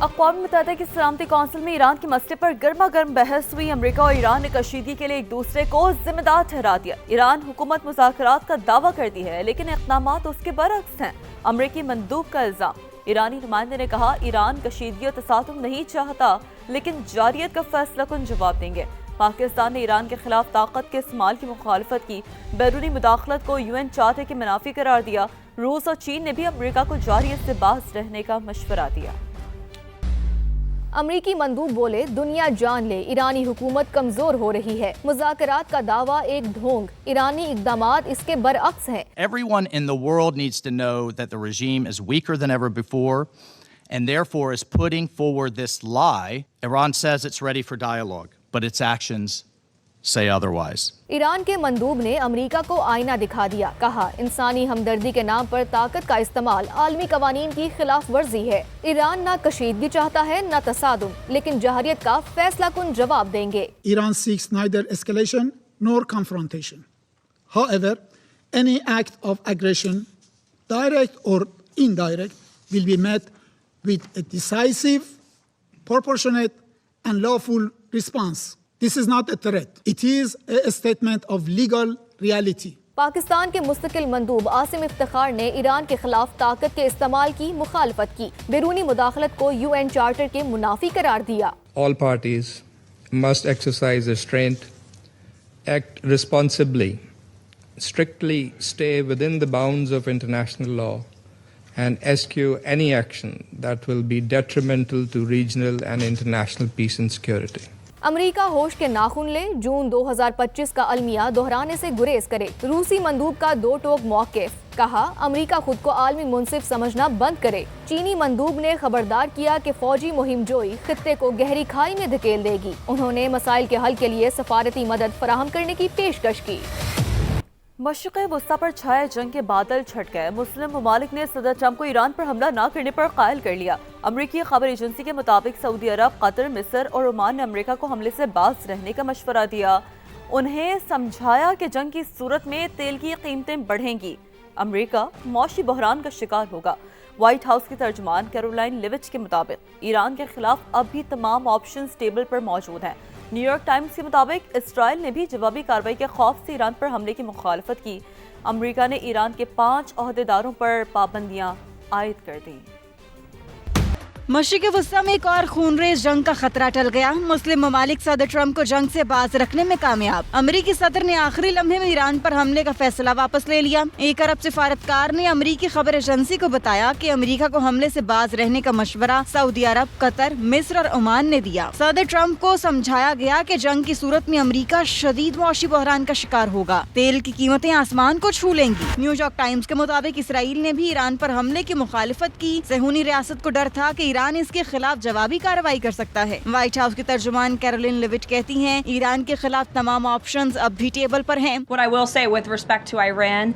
اقوام متحدہ کی سلامتی کونسل میں ایران کے مسئلے پر گرما گرم بحث ہوئی۔ امریکہ اور ایران نے کشیدگی کے لیے ایک دوسرے کو ذمہ دار ٹھہرا دیا۔ ایران حکومت مذاکرات کا دعویٰ کرتی ہے لیکن اقدامات اس کے برعکس ہیں۔ امریکی مندوب کا الزام۔ ایرانی نمائندے نے کہا ایران کشیدگی اور تصادم نہیں چاہتا لیکن جارحیت کا فیصلہ کن جواب دیں گے۔ پاکستان نے ایران کے خلاف طاقت کے استعمال کی مخالفت کی۔ بیرونی مداخلت کو UN چارٹر کے منافی قرار دیا۔ روس اور چین نے بھی امریکہ کو جارحیت سے باز رہنے کا مشورہ دیا۔ امریکی مندوب بولے دنیا جان لے ایرانی حکومت کمزور ہو رہی ہے۔ مذاکرات کا دعویٰ ایک ڈھونگ، ایرانی اقدامات اس کے برعکس ہیں۔ Everyone in the world needs to know that the regime is weaker than ever before and therefore is putting forward this lie. Iran says it's ready for dialogue, but its actions say otherwise. Iran کے مندوب نے امریکہ کو آئینہ دکھا دیا۔ کہا انسانی ہمدردی کے نام پر طاقت کا استعمال عالمی قوانین کی خلاف ورزی ہے۔ ایران نہ کشیدگی چاہتا ہے نہ تصادم، لیکن جارحیت کا فیصلہ کن جواب دیں گے۔ Iran seeks neither escalation nor confrontation. However, any act of aggression, direct or indirect, will be met with a decisive, proportionate and lawful response. This is not a threat. It is a statement of legal reality. Pakistan کے مستقل مندوب عاصم افتخار نے ایران کے خلاف طاقت کے استعمال کی مخالفت کی۔ بیرونی مداخلت کو UN چارٹر کے منافی قرار دیا۔ All parties must exercise restraint, act responsibly, strictly stay within the bounds of international law, and eschew any action that will be detrimental to regional and international peace and security. امریکہ ہوش کے ناخن لے، جون 2025 کا المیہ دہرانے سے گریز کرے۔ روسی مندوب کا دو ٹوک موقف۔ کہا امریکہ خود کو عالمی منصف سمجھنا بند کرے۔ چینی مندوب نے خبردار کیا کہ فوجی مہم جوئی خطے کو گہری کھائی میں دھکیل دے گی۔ انہوں نے مسائل کے حل کے لیے سفارتی مدد فراہم کرنے کی پیشکش کی۔ مشرق وسطیٰ پر چھائے جنگ کے بادل چھٹ گئے۔ مسلم ممالک نے صدر ٹرمپ کو ایران پر حملہ نہ کرنے پر قائل کر لیا۔ امریکی خبر ایجنسی کے مطابق سعودی عرب، قطر، مصر اور عمان نے امریکہ کو حملے سے باز رہنے کا مشورہ دیا۔ انہیں سمجھایا کہ جنگ کی صورت میں تیل کی قیمتیں بڑھیں گی، امریکہ معاشی بحران کا شکار ہوگا۔ وائٹ ہاؤس کی ترجمان کیرولائن لیوچ کے مطابق ایران کے خلاف اب بھی تمام آپشنز ٹیبل پر موجود ہیں۔ نیو یارک ٹائمز کے مطابق اسرائیل نے بھی جوابی کارروائی کے خوف سے ایران پر حملے کی مخالفت کی۔ امریکہ نے ایران کے 5 عہدیداروں پر پابندیاں عائد کر دیں۔ مشرق وسطیٰ میں ایک اور خونریز جنگ کا خطرہ ٹل گیا۔ مسلم ممالک صدر ٹرمپ کو جنگ سے باز رکھنے میں کامیاب۔ امریکی صدر نے آخری لمحے میں ایران پر حملے کا فیصلہ واپس لے لیا۔ ایک عرب سفارتکار نے امریکی خبر ایجنسی کو بتایا کہ امریکہ کو حملے سے باز رہنے کا مشورہ سعودی عرب، قطر، مصر اور عمان نے دیا۔ صدر ٹرمپ کو سمجھایا گیا کہ جنگ کی صورت میں امریکہ شدید معاشی بحران کا شکار ہوگا۔ تیل کی قیمتیں آسمان کو چھو لیں گی۔ نیو یارک ٹائمز کے مطابق اسرائیل نے بھی ایران پر حملے کی مخالفت کی۔ صہیونی ریاست کو ڈر تھا کہ ایران اس کے خلاف جوابی کارروائی کر سکتا ہے۔ وائٹ ہاؤس کی ترجمان کیرولائن لیوچ کہتی ہیں ایران کے خلاف تمام آپشنز اب بھی ٹیبل پر ہیں۔ What I will say with respect to Iran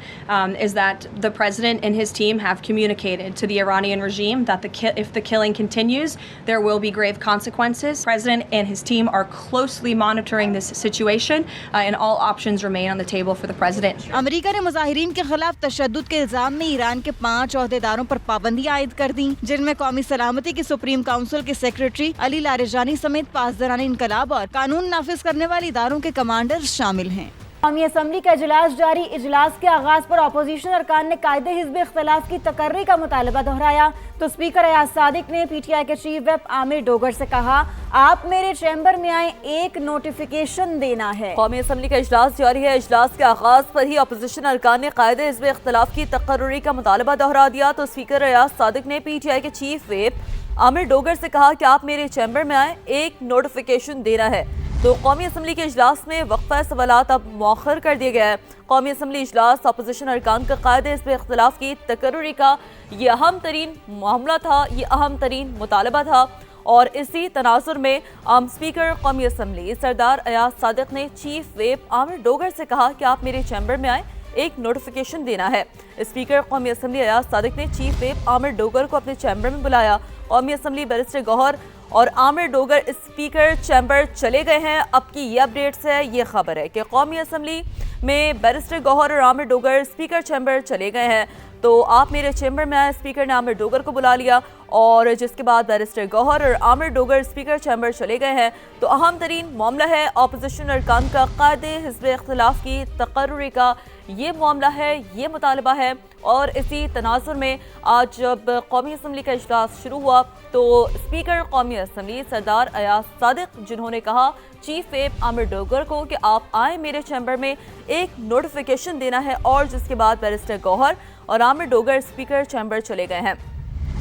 is that the president and his team have communicated to the Iranian regime that if the killing continues, there will be grave consequences. The president and his team are closely monitoring this situation and all options remain on the table for the president. امریکہ نے مظاہرین کے خلاف تشدد کے الزام میں ایران کے 5 عہدیداروں پر پابندیاں عائد کر دیں، جن میں قومی سلامتی کی سپریم کونسل کے سیکریٹری علی لاریجانی سمیت پاسداران انقلاب اور قانون نافذ کرنے والے اداروں کے کمانڈرز شامل ہیں۔ قومی اسمبلی کا اجلاس جاری۔ اجلاس کے آغاز پر اپوزیشن ارکان نے قائد حزب اختلاف کی تقرری کا مطالبہ دہرایا تو اسپیکر ایاز صادق نے PTI کے چیف ویپ عامر ڈوگر سے کہا آپ میرے چیمبر میں آئیں، ایک نوٹیفیکیشن دینا ہے۔ قومی اسمبلی کا اجلاس جاری ہے۔ اجلاس کے آغاز پر ہی اپوزیشن ارکان نے قائد حزب اختلاف کی تقرری کا مطالبہ دہرا دیا تو اسپیکر ایاز صادق نے PTI کے چیف ویپ عامر ڈوگر سے کہا کہ آپ میرے چیمبر میں آئیں، ایک نوٹیفیکیشن دینا ہے۔ تو قومی اسمبلی کے اجلاس میں وقفہ سوالات اب مؤخر کر دیا گیا ہے۔ قومی اسمبلی اجلاس اپوزیشن ارکان کا قائد حزب اختلاف کی تقرری کا یہ اہم ترین معاملہ تھا، یہ اہم ترین مطالبہ تھا، اور اسی تناظر میں اسپیکر قومی اسمبلی سردار ایاز صادق نے چیف ویپ عامر ڈوگر سے کہا کہ آپ میرے چیمبر میں آئیں، ایک نوٹیفیکیشن دینا ہے۔ اسپیکر قومی اسمبلی ایاز صادق نے چیف ویپ عامر ڈوگر کو اپنے چیمبر میں بلایا قومی اسمبلی بیرسٹر گوہر اور عامر ڈوگر اسپیکر چیمبر چلے گئے ہیں۔ اب کی یہ اپڈیٹس ہے، یہ خبر ہے کہ قومی اسمبلی میں بیرسٹر گوہر اور عامر ڈوگر اسپیکر چیمبر چلے گئے ہیں۔ تو آپ میرے چیمبر میں آئے، اسپیکر نے عامر ڈوگر کو بلا لیا اور جس کے بعد بیرسٹر گوہر اور عامر ڈوگر اسپیکر چیمبر چلے گئے ہیں۔ تو اہم ترین معاملہ ہے اپوزیشن ارکان کا قائد حزب اختلاف کی تقرری کا یہ معاملہ ہے، یہ مطالبہ ہے، اور اسی تناظر میں آج جب قومی اسمبلی کا اجلاس شروع ہوا تو اسپیکر قومی اسمبلی سردار ایاز صادق، جنہوں نے کہا چیف ویپ عامر ڈوگر کو کہ آپ آئیں میرے چیمبر میں، ایک نوٹیفیکیشن دینا ہے، اور جس کے بعد بیرسٹر گوہر اور عامر ڈوگر اسپیکر چیمبر چلے گئے ہیں۔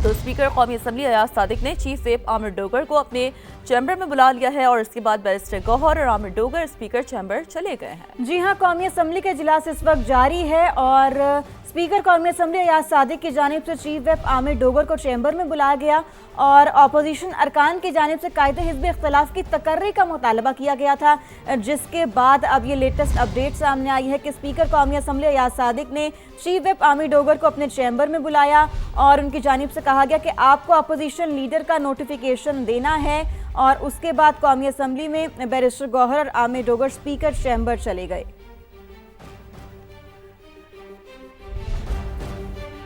تو اسپیکر قومی اسمبلی ایاز صادق نے چیف ویپ عامر ڈوگر کو اپنے چیمبر میں بلا لیا ہے، اور اس کے بعد بیرسٹر گوہر اور عامر ڈوگر اسپیکر چیمبر چلے گئے ہیں۔ جی ہاں، قومی اسمبلی کا اجلاس اس وقت جاری ہے اور اسپیکر قومی اسمبلی ایاز صادق کی جانب سے چیف ویپ عامر ڈوگر کو چیمبر میں بلایا گیا اور اپوزیشن ارکان کی جانب سے قائد حزب اختلاف کی تقرری کا مطالبہ کیا گیا تھا، جس کے بعد اب یہ لیٹسٹ اپڈیٹ سامنے آئی ہے کہ اسپیکر قومی اسمبلی ایاز صادق نے چیف ویپ عامر ڈوگر کو اپنے چیمبر میں بلایا اور ان کی جانب سے کہا گیا کہ آپ کو اپوزیشن لیڈر کا نوٹیفیکیشن دینا ہے، اور اس کے بعد قومی اسمبلی میں بیرسٹر گوہر اور عامر ڈوگر اسپیکر چیمبر چلے گئے۔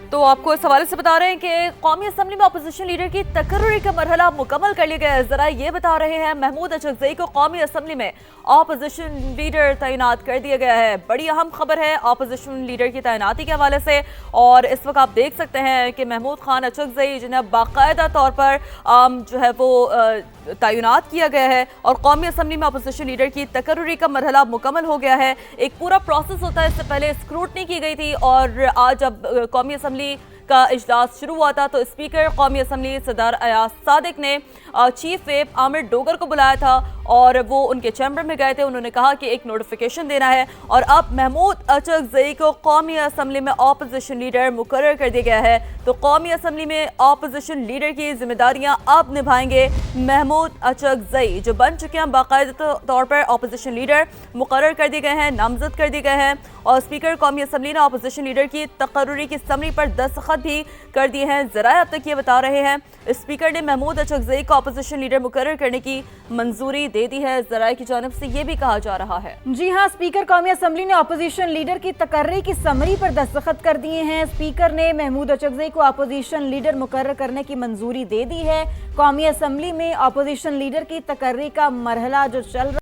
تو آپ کو اس حوالے سے بتا رہے ہیں کہ قومی اسمبلی میں اپوزیشن لیڈر کی تقرری کا مرحلہ مکمل کر لیا گیا ہے۔ ذرا یہ بتا رہے ہیں محمود اچکزئی کو قومی اسمبلی میں اپوزیشن لیڈر تعینات کر دیا گیا ہے۔ بڑی اہم خبر ہے اپوزیشن لیڈر کی تعیناتی کے حوالے سے، اور اس وقت آپ دیکھ سکتے ہیں کہ محمود خان اچکزئی جنہیں باقاعدہ طور پر جو ہے وہ تعینات کیا گیا ہے، اور قومی اسمبلی میں اپوزیشن لیڈر کی تقرری کا مرحلہ مکمل ہو گیا ہے۔ ایک پورا پروسیس ہوتا ہے، اس سے پہلے اسکروٹنی کی گئی تھی، اور آج جب قومی اسمبلی کا اجلاس شروع ہوا تھا تو اسپیکر قومی اسمبلی سردار ایاز صادق نے چیف ویپ عامر ڈوگر کو بلایا تھا اور وہ ان کے چیمبر میں گئے تھے۔ انہوں نے کہا کہ ایک نوٹیفیکیشن دینا ہے، اور اب محمود اچکزئی کو قومی اسمبلی میں اپوزیشن لیڈر مقرر کر دیا گیا ہے۔ تو قومی اسمبلی میں اپوزیشن لیڈر کی ذمہ داریاں اب نبھائیں گے محمود اچکزئی، جو بن چکے ہیں باقاعدہ طور پر اپوزیشن لیڈر مقرر کر دیے گئے ہیں، نامزد کر دیے گئے ہیں، اور اسپیکر قومی اسمبلی نے اپوزیشن لیڈر کی تقرری کی سمری پر دستخط بھی کر دیے ہیں۔ ذرائع اب تک یہ بتا رہے ہیں اسپیکر نے محمود اچکزئی کو اپوزیشن لیڈر مقرر کرنے کی منظوری دے دی ہے۔ ذرائع کی جانب سے یہ بھی کہا جا رہا ہے۔ جی ہاں، اسپیکر قومی اسمبلی نے اپوزیشن لیڈر کی تقرری کی سمری پر دستخط کر دیے ہیں۔ اسپیکر نے محمود اچکزئی کو اپوزیشن لیڈر مقرر کرنے کی منظوری دے دی ہے۔ قومی اسمبلی میں اپوزیشن لیڈر کی تقرری کا مرحلہ جو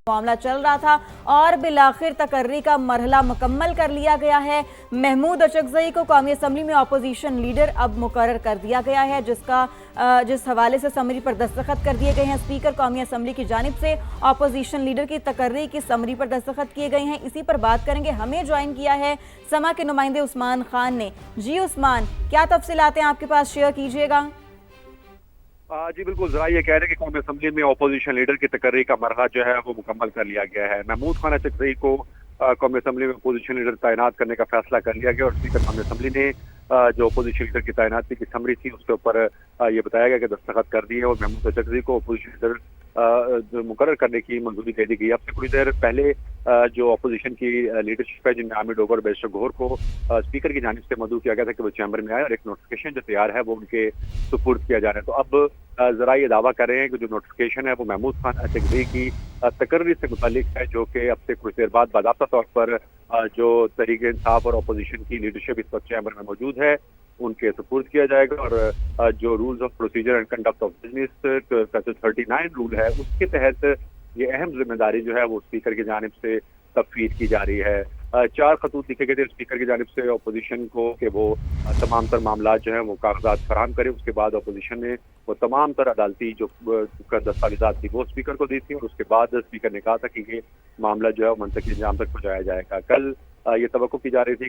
معاملہ چل رہا تھا، اور بالآخر تقرری کا مرحلہ مکمل کر لیا گیا ہے۔ محمود اچکزئی کو قومی اسمبلی میں اپوزیشن لیڈر اب مقرر کر دیا گیا ہے، جس حوالے سے سمری پر دستخط کر دیے گئے ہیں اسپیکر قومی اسمبلی کی جانب سے۔ اپوزیشن لیڈر کی تقرری کی سمری پر دستخط کیے گئے ہیں۔ اسی پر بات کریں گے، ہمیں جوائن کیا ہے سما کے نمائندے عثمان خان نے۔ جی عثمان، کیا تفصیلات ہیں آپ کے پاس، شیئر کیجیے گا۔ جی بالکل، ذرا یہ کہہ رہے ہیں کہ قومی اسمبلی میں اپوزیشن لیڈر کی تقرری کا مرحلہ جو ہے وہ مکمل کر لیا گیا ہے۔ محمود خان اچکزئی کو قومی اسمبلی میں اپوزیشن لیڈر تعینات کرنے کا فیصلہ کر لیا گیا، اور اسپیکر قومی اسمبلی نے جو اپوزیشن لیڈر کی تعیناتی کی سمری تھی اس کے اوپر یہ بتایا گیا کہ دستخط کر دیے، اور محمود اچکزئی کو اپوزیشن لیڈر مقرر کرنے کی منظوری دے دی گئی۔ اب سے کچھ دیر پہلے جو اپوزیشن کی لیڈرشپ ہے، جن میں عامر ڈوگر اور بیرسٹر گوہر کو اسپیکر کی جانب سے مدعو کیا گیا تھا کہ وہ چیمبر میں آئے، اور ایک نوٹیفیکیشن جو تیار ہے وہ ان کے سپرد کیا جا رہا ہے۔ تو اب ذرا یہ دعویٰ کر رہے ہیں کہ جو نوٹیفیکیشن ہے وہ محمود خان اچکزئی کی تقرری سے متعلق ہے، جو کہ اب سے کچھ دیر بعد باضابطہ طور پر جو تحریک انصاف اور اپوزیشن کی لیڈرشپ اس وقت چیمبر میں موجود ہے ان کے سپرد کیا جائے گا، اور جو rules of procedure and conduct of business 39 rule ہے اس کے تحت یہ اہم ذمہ داری جو ہے وہ اسپیکر کی جانب سے تفویض کی جا رہی ہے۔ 4 خطوط لکھے گئے تھے اسپیکر کی جانب سے اپوزیشن کو کہ وہ تمام تر معاملات جو ہیں وہ کاغذات فراہم کرے۔ اس کے بعد اپوزیشن نے وہ تمام تر عدالتی جو دستاویزات تھی وہ اسپیکر کو دی تھی، اور اس کے بعد اسپیکر نے کہا تھا کہ یہ معاملہ جو ہے وہ منطقی انجام تک پہنچایا جائے گا۔ کل یہ توقع کی جا رہی تھی